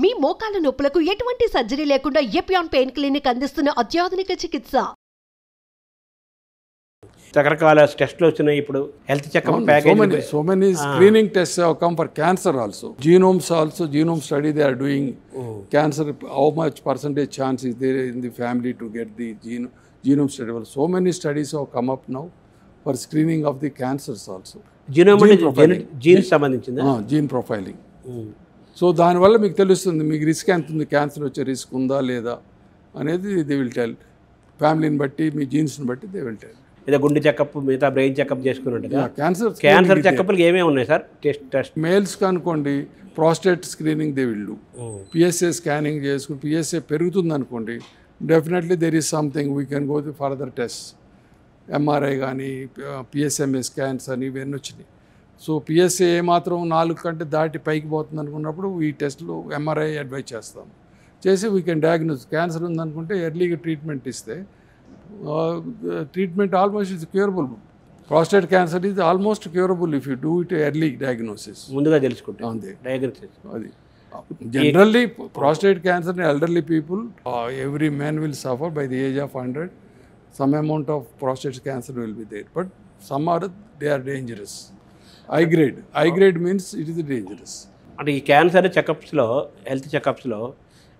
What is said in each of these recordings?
మీ మోకాల నొప్పులకు ఎటువంటి సర్జరీ లేకుండా ఎపియాన్ పెయిన్ క్లినిక్ అందిస్తున్న అత్యాధునిక చికిత్స. రకరకాల టెస్ట్లు వచ్చినాయి ఇప్పుడు health checkup package. So many screening tests have come for cancer also. Genomes also, genome study they are doing. Cancer, how much percentage chance is there in the family to get the genome study. Well, so many studies have come up now for screening of the cancers also. Jeans సంబంధించింది gene profiling. So దానివల్ల మీకు తెలుస్తుంది మీకు risk ఎంత ఉంది, cancer వచ్చే risk ఉందా లేదా అనేది దే విల్ టెల్. ఫ్యామిలీని బట్టి మీ జీన్స్ని బట్టి దే విల్ టెల్. లేదా గుండె చెకప్, మిగతా బ్రెయిన్ చెకప్ చేసుకున్నట్టుగా క్యాన్సర్ చెకప్లు ఏమేమి ఉన్నాయి సార్? టెస్ట్ మేల్స్కి అనుకోండి prostate screening they will do. PSA scanning చేసుకుని పిఎస్ఏ పెరుగుతుంది అనుకోండి, definitely there is something we can go the further test. MRI కానీ పిఎస్ఎంఏ స్కాన్స్ అని ఇవన్నీ వచ్చినాయి. సో పిఎస్ఏ ఏమాత్రం 4 కంటే దాటి పైకి పోతుంది అనుకున్నప్పుడు ఈ టెస్ట్లు ఎంఆర్ఐ అడ్వైజ్ చేస్తాం. చేసి వీ కెన్ డయాగ్నోస్. క్యాన్సర్ ఉందనుకుంటే ఎర్లీగా ట్రీట్మెంట్ ఇస్తే treatment almost is curable. Prostate cancer is almost curable if you do it early diagnosis. ముందుగా తెలుసుకుంటే అంతే డయాగ్నోసిస్. అది generally prostate cancer in elderly people every man will suffer by the age of 100. Some amount of prostate cancer will be there, but some are they are dangerous. High grade means it is dangerous. అంటే ఈ cancer చెకప్స్లో, health చెకప్స్లో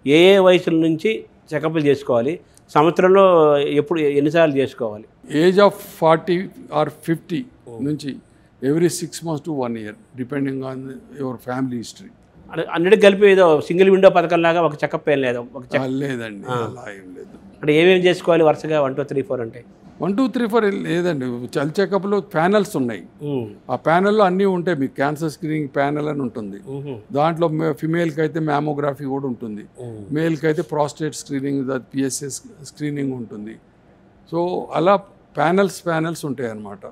ఏ వయసుల నుంచి చెకప్లు చేసుకోవాలి? సంవత్సరంలో ఎన్నిసార్లు చేసుకోవాలి? Age of 40 or 50 నుంచి every 6 months to 1 year depending on your family history. అన్నిటికి కలిపి ఏదో సింగిల్ విండో పథకం లాగా ఒక చెకప్ ఏం లేదు? లేదండి, అలా ఏం లేదు. అంటే ఏమేమి చేసుకోవాలి వరుసగా 1 2 3 4 అంటే? 1 2 3 4 లేదండి. హెల్త్ చెకప్లో ప్యానల్స్ ఉన్నాయి. ఆ ప్యానల్లో అన్నీ ఉంటాయి. మీకు క్యాన్సర్ స్క్రీనింగ్ ప్యానల్ అని ఉంటుంది. దాంట్లో ఫిమేల్కి అయితే మ్యామోగ్రఫీ కూడా ఉంటుంది, మేల్కి అయితే ప్రాస్టేట్ స్క్రీనింగ్, పిఎస్ఏ స్క్రీనింగ్ ఉంటుంది. సో అలా ప్యానల్స్ ఉంటాయి అన్నమాట.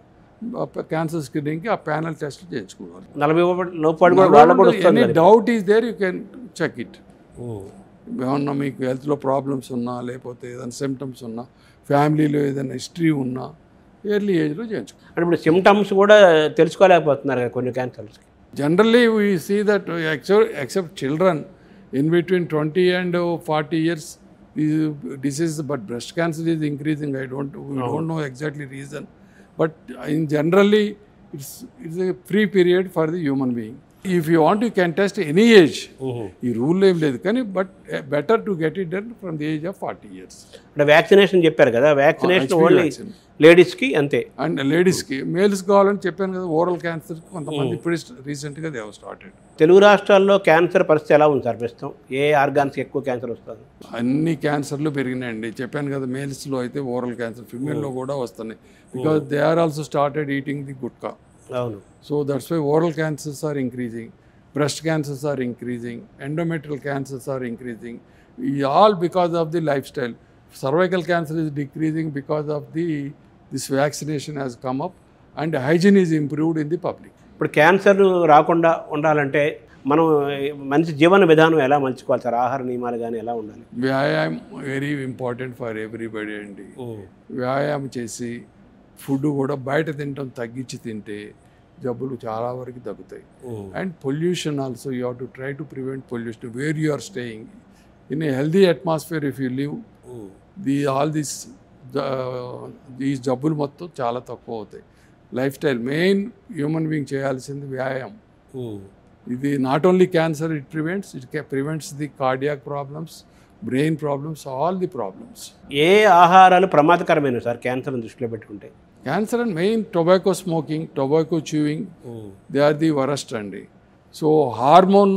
క్యాన్సర్ స్క్రీనింగ్కి ఆ ప్యానల్ టెస్ట్ చేయించుకోవాలి. 40 doubt is there you can check it. ఏమన్నా మీకు హెల్త్లో ప్రాబ్లమ్స్ ఉన్నా, లేకపోతే ఏదైనా సిమ్టమ్స్ ఉన్నా, ఫ్యామిలీలో ఏదైనా హిస్టరీ ఉన్నా ఎర్లీ ఏజ్లో చేయించుకోవాలి. అంటే ఇప్పుడు సిమ్టమ్స్ కూడా తెలుసుకోలేకపోతున్నారు కదా కొన్ని క్యాన్సర్స్కి. Generally we see that except children in between 20 and 40 years disease, but breast cancer is increasing. We don't know exactly reason, but in generally it's a free period for the human being. If you want, you can test any age. ఈ rule ఏం లేదు కానీ but better to get it done from the age of 40 years. అంటే vaccination చెప్పారు కదా, vaccination only లేడీస్కి అంతే. And లేడీస్కి, మేల్స్ కావాలని చెప్పాను కదా. ఓరల్ క్యాన్సర్ కొంతమంది ఇప్పుడు రీసెంట్గా దే హావ్ స్టార్టెడ్. తెలుగు రాష్ట్రాల్లో క్యాన్సర్ పరిస్థితి ఎలా ఉంది సార్ ప్రస్తుతం? ఏ ఆర్గాన్స్కి ఎక్కువ క్యాన్సర్ వస్తుంది? అన్ని క్యాన్సర్లు పెరిగినాయండి. చెప్పాను కదా, మేల్స్లో అయితే ఓరల్ క్యాన్సర్, ఫిమేల్లో కూడా వస్తున్నాయి. Because they are also started eating the gutka. అవును. So that's why oral cancers are increasing, breast cancers are increasing, endometrial cancers are increasing, all because of the lifestyle. Cervical cancer is decreasing because of this vaccination has come up and hygiene is improved in the public. ఇప్పుడు cancer రాకుండా ఉండాలంటే మనం మంచి జీవన విధానం ఎలా మలుచుకోవాలి sir? ఆహార నియమాలు కానీ ఎలా ఉండాలి? వ్యాయామం వెరీ ఇంపార్టెంట్ ఫర్ ఎవ్రీబడి అండి. వ్యాయామం చేసి ఫుడ్ కూడా బయట తినడం తగ్గించి తింటే జబ్బులు చాలా వరకు తగ్గుతాయి. And pollution also you have to try to prevent pollution where you are staying. In a healthy atmosphere if you live, ఈ జబ్బులు మొత్తం చాలా తక్కువ అవుతాయి. Lifestyle main human being చేయాల్సింది వ్యాయామం. ఇది not only cancer it prevents the cardiac problems, brain problems, all the problems. ఏ ఆహారాలు ప్రమాదకరమైన సార్ క్యాన్సర్ని దృష్టిలో పెట్టుకుంటే? Cancer and main tobacco smoking, tobacco chewing, they are the worst అండి. సో హార్మోన్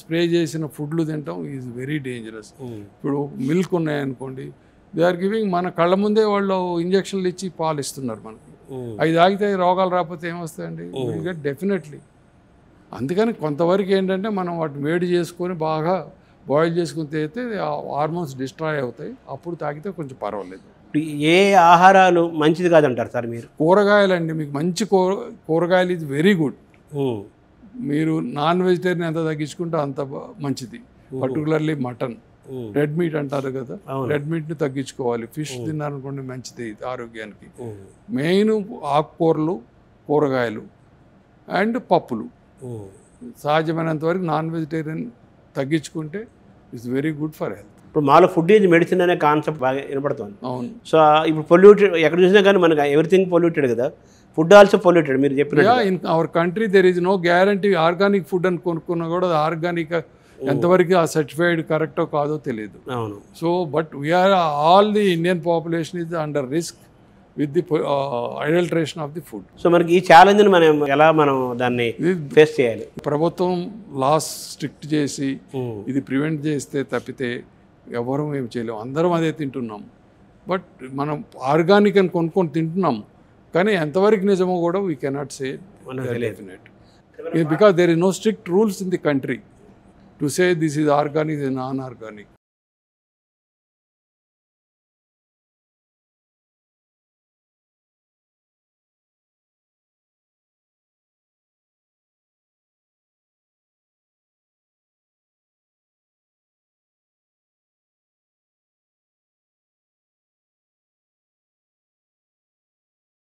స్ప్రే చేసిన ఫుడ్లు తినటం ఈజ్ వెరీ డేంజరస్. ఇప్పుడు మిల్క్ ఉన్నాయనుకోండి, దే ఆర్ గివింగ్, మన కళ్ళ ముందే వాళ్ళు ఇంజక్షన్లు ఇచ్చి పాలు ఇస్తున్నారు మనకి. అవి తాగితే రోగాలు రాకపోతే ఏమొస్తాయండి? Get definitely. అందుకని కొంతవరకు ఏంటంటే మనం వాటిని వేడి చేసుకొని బాగా బాయిల్ చేసుకుని తాగితే హార్మోన్స్ డిస్ట్రాయ్ అవుతాయి. అప్పుడు తాగితే కొంచెం పర్వాలేదు. ఏ ఆహారాలు మంచిది కాదంటారు సార్ మీరు? కూరగాయలండి, మీకు మంచి కూరగాయలు ఇది వెరీ గుడ్. మీరు నాన్ వెజిటేరియన్ ఎంత తగ్గించుకుంటే అంత మంచిది. పర్టికులర్లీ మటన్, రెడ్ మీట్ అంటారు కదా, రెడ్ మీట్ని తగ్గించుకోవాలి. ఫిష్ తిన్నారనుకోండి మంచిది ఆరోగ్యానికి. మెయిన్ ఆకుకూరలు, కూరగాయలు అండ్ పప్పులు. సాధ్యమైనంత వరకు నాన్ వెజిటేరియన్ తగ్గించుకుంటే it's very good for health. ఇప్పుడు మాలో ఫుడ్ ఈజ్ మెడిసిన్ అనే కాన్సెప్ట్ బాగా వినపడుతుంది. అవును. సో ఇప్పుడు పొల్యూటెడ్ ఎక్కడ చూసినా కానీ మనకు ఎవ్రీథింగ్ పొల్యూటెడ్ కదా, ఫుడ్ ఆల్సో పొల్యూటెడ్ మీరు చెప్పినట్టు. In our country there is no guarantee. Organic food అని కొనుక్కున్నా కూడా ఆర్గానిక్ ఎంతవరకు ఆ సర్టిఫైడ్ కరెక్టో కాదో తెలియదు. అవును. So but we are all the Indian population is under risk with the adulteration of the food. So మనకి ఈ ఛాలెంజ్ని మనం దాన్ని ఫేస్ చేయాలి. ప్రభుత్వం లాస్ స్ట్రిక్ట్ చేసి ఇది ప్రివెంట్ చేస్తే తప్పితే ఎవరూ ఏం చేయలేము. అందరం అదే తింటున్నాం. బట్ మనం ఆర్గానిక్ అని కొనుక్కొని తింటున్నాం, కానీ ఎంతవరకు నిజమో కూడా we cannot say definite, because there is no strict rules in the country to say this is organic, non organic.